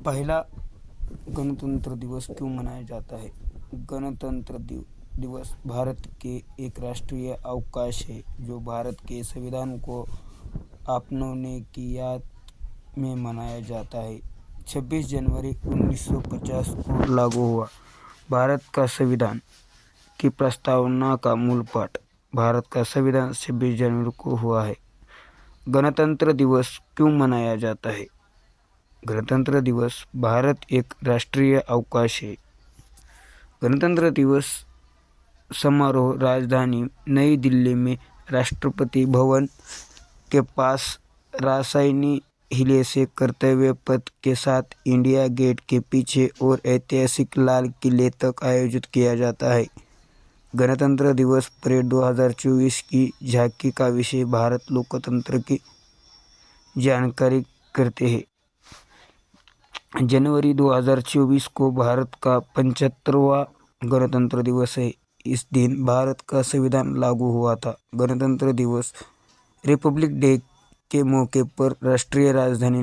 पहला गणतंत्र दिवस क्यों मनाया जाता है? गणतंत्र दिवस भारत के एक राष्ट्रीय अवकाश है जो भारत के संविधान को अपनाने की याद में मनाया जाता है। 26 जनवरी 1950 को लागू हुआ। भारत का संविधान की प्रस्तावना का मूल पाठ। भारत का संविधान 26 जनवरी को हुआ है। गणतंत्र दिवस क्यों मनाया जाता है? गणतंत्र दिवस भारत एक राष्ट्रीय अवकाश है। गणतंत्र दिवस समारोह राजधानी नई दिल्ली में राष्ट्रपति भवन के पास राजधानी हिले से कर्तव्य पथ के साथ इंडिया गेट के पीछे और ऐतिहासिक लाल किले तक आयोजित किया जाता है। गणतंत्र दिवस परेड 2024 की झांकी का विषय भारत लोकतंत्र की जानकारी करते हैं। जनवरी 2024 को भारत का 75वां गणतंत्र दिवस है। इस दिन भारत का संविधान लागू हुआ था। गणतंत्र दिवस रिपब्लिक डे के मौके पर राष्ट्रीय राजधानी